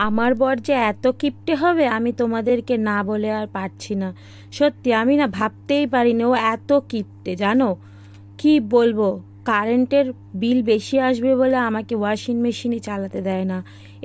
আমার বর যে এত কিপটে হবে আমি তোমাদেরকে না বলে আর পারছি না। সত্যি আমি না ভাবতেই পারিনি ও এত কিপটে, জানো কি বলবো। কারেন্টের বিল বেশি আসবে বলে আমাকে ওয়াশিং মেশিনই চালাতে দেয় না।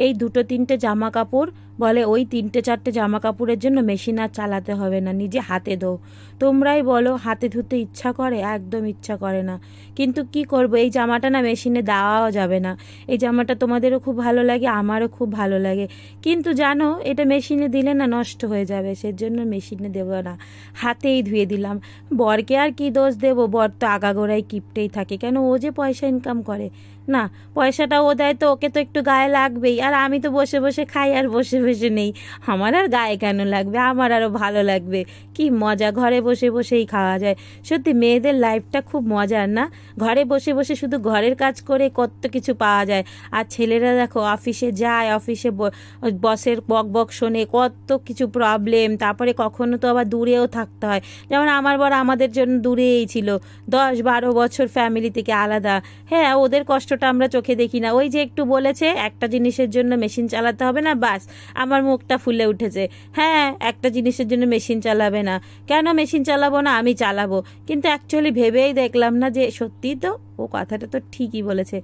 এই দুটো তিনটে জামা কাপড় বলে ওই তিনটে চারটে জামা কাপড়ের জন্য মেশিন আর চালাতে হবে না, নিজে হাতে ধো। তোমরাই বলো হাতে ধুতে ইচ্ছা করে? একদম ইচ্ছা করে না। কিন্তু কি করব, এই জামাটা না মেশিনে দেওয়াও যাবে না। এই জামাটা তোমাদেরও খুব ভালো লাগে, আমারও খুব ভালো লাগে, কিন্তু জানো এটা মেশিনে দিলে না নষ্ট হয়ে যাবে, সেজন্য মেশিনে দেবো না, হাতেই ধুয়ে দিলাম। বরকে আর কি দোষ দেবো, বর তো আগাগোড়াই কিপটেই থাকে। কেন, ও যে পয়সা ইনকাম করে না, পয়সাটা ও দেয় তো ওকে তো একটু গায়ে লাগবেই। আর আমি তো বসে বসে খাই আর বসে বসে নেই, আমার আর গায়ে কেন লাগবে, আমার আরও ভালো লাগবে। কি মজা, ঘরে বসে বসেই খাওয়া যায়। সত্যি মেয়েদের লাইফটা খুব মজার না, ঘরে বসে বসে শুধু ঘরের কাজ করে কত কিছু পাওয়া যায়। আর ছেলেরা দেখো অফিসে যায়, অফিসে বসের বক বক শোনে, কত কিছু প্রবলেম, তারপরে কখনো তো আবার দূরেও থাকতে হয়। যেমন আমার বর আমাদের জন্য দূরেই ছিল, 10-12 বছর ফ্যামিলি থেকে আলাদা। হ্যাঁ, ওদের কষ্টটা আমরা চোখে দেখি না। ওই যে একটু বলেছে একটা জিনিসের জন্য মেশিন চালাতে হবে না, বাস আমার মুখটা ফুলে উঠেছে। হ্যাঁ, একটা জিনিসের জন্য মেশিন চালাবে না, কেন মেশিন চালাবো না, আমি চালাবো। কিন্তু অ্যাকচুয়ালি ভেবেই দেখলাম না যে সত্যিই তো ও কথাটা তো ঠিকই বলেছে।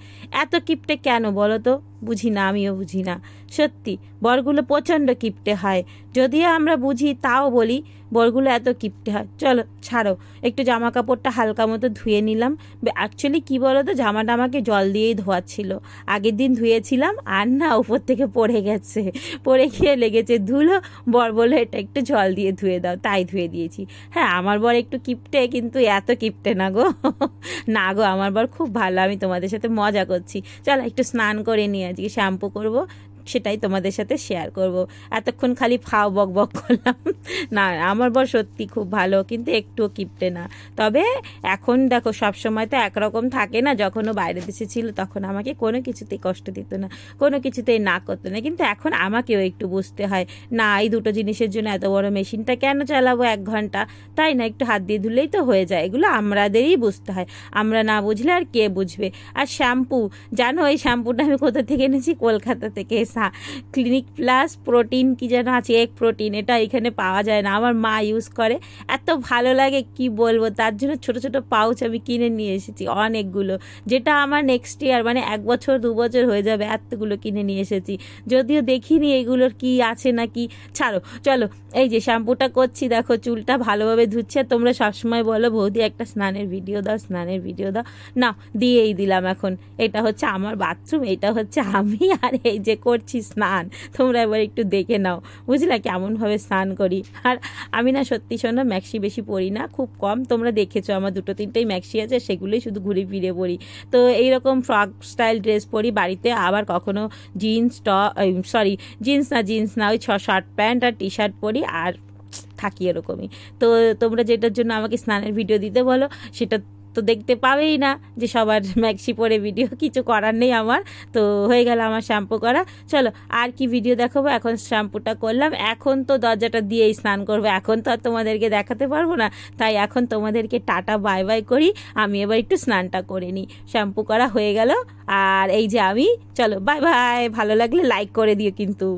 এত কিপটে কেন বলো তো, বুঝি না, আমিও বুঝি না। সত্যি বরগুলো প্রচণ্ড কিপটে হয়, যদিও আমরা বুঝি তাও বলি বরগুলো এত কিপটে হয়। চলো ছাড়ো, একটু জামা কাপড়টা হালকা মতো ধুয়ে নিলাম। অ্যাকচুয়ালি কী বলো তো, জামাটা আমাকে জল দিয়েই ধোয়াচ্ছিল, আগের দিন ধুয়েছিলাম আর না উপর থেকে পড়ে গেছে, পড়ে গিয়ে লেগেছে ধুলো। বর বলে এটা একটু জল দিয়ে ধুয়ে দাও, তাই ধুয়ে দিয়েছি। হ্যাঁ, আমার বর একটু কিপটে, কিন্তু এত কিপটে না গো। না গো, আমার বর খুব ভালো, আমি তোমাদের সাথে মজা করছি। চলো একটু স্নান করে নিয়ে আজকে শ্যাম্পু করব, সেটাই তোমাদের সাথে শেয়ার করব। এতক্ষণ খালি ফাও বক বক করলাম। না, আমার বর সত্যি খুব ভালো, কিন্তু একটুও কিপটে না। তবে এখন দেখো সব সময় তো একরকম থাকে না, যখনও বাইরে দেশে ছিল তখন আমাকে কোনো কিছুতেই কষ্ট দিত না, কোনো কিছুতেই না করতো না। কিন্তু এখন আমাকেও একটু বুঝতে হয়, না এই দুটো জিনিসের জন্য এত বড় মেশিনটা কেন চালাবো 1 ঘন্টা, তাই না, একটু হাত দিয়ে ধুলেই তো হয়ে যায়। এগুলো আমাদেরই বুঝতে হয়, আমরা না বুঝলে আর কে বুঝবে। আর শ্যাম্পু, জানো এই শ্যাম্পুটা আমি কোথা থেকে এনেছি? কলকাতা থেকে। ক্লিনিক প্লাস প্রোটিন কি যেন আছে, এগ প্রোটিন, এটা এখানে পাওয়া যায় না, আমার মা ইউজ করে, এত ভালো লাগে কি বলবো। তার জন্য ছোট ছোট পাউচ আমি কিনে নিয়ে এসেছি অনেকগুলো, যেটা আমার নেক্সট ইয়ার মানে 1 বছর 2 বছর হয়ে যাবে, এতগুলো কিনে নিয়ে এসেছি। যদিও দেখিনি এগুলোর কি আছে না কি, ছাড়ো। চলো এই যে শ্যাম্পুটা করছি, দেখো চুলটা ভালোভাবে ধুচ্ছে। তোমরা সবসময় বলো বৌদি একটা স্নানের ভিডিও দাও, স্নানের ভিডিও দাও, না দিয়েই দিলাম। এখন এটা হচ্ছে আমার বাথরুম, এটা হচ্ছে আমি, আর এই যে করছি স্নান, তোমরা এবার একটু দেখে নাও, বুঝলা কেমনভাবে স্নান করি। আর আমি না সত্যি শোনো ম্যাক্সি বেশি পরি না, খুব কম। তোমরা দেখেছো আমার 2-3টেই ম্যাক্সি আছে, সেগুলোই শুধু ঘুরে ফিরে পরি। তো এইরকম ফ্রক স্টাইল ড্রেস পরি বাড়িতে, আবার কখনো জিন্স জিন্স না ওই শার্ট প্যান্ট আর টি শার্ট পরি, আর থাকি এরকমই। তো তোমরা যেটার জন্য আমাকে স্নানের ভিডিও দিতে বলো সেটা তো দেখতে পাবেই না, যে সবার ম্যাক্সি পরে ভিডিও, কিছু করার নেই আমার। তো হয়ে গেল আমার শ্যাম্পু করা। চলো আর কি ভিডিও দেখাবো, এখন শ্যাম্পুটা করলাম, এখন তো দরজাটা দিয়েই স্নান করবো, এখন তো আর তোমাদেরকে দেখাতে পারবো না, তাই এখন তোমাদেরকে টাটা বাই বাই করি। আমি এবার একটু স্নানটা করে নিই, শ্যাম্পু করা হয়ে গেল, আর এই যে আমি, চলো বাই বাই। ভালো লাগলে লাইক করে দিও কিন্তু।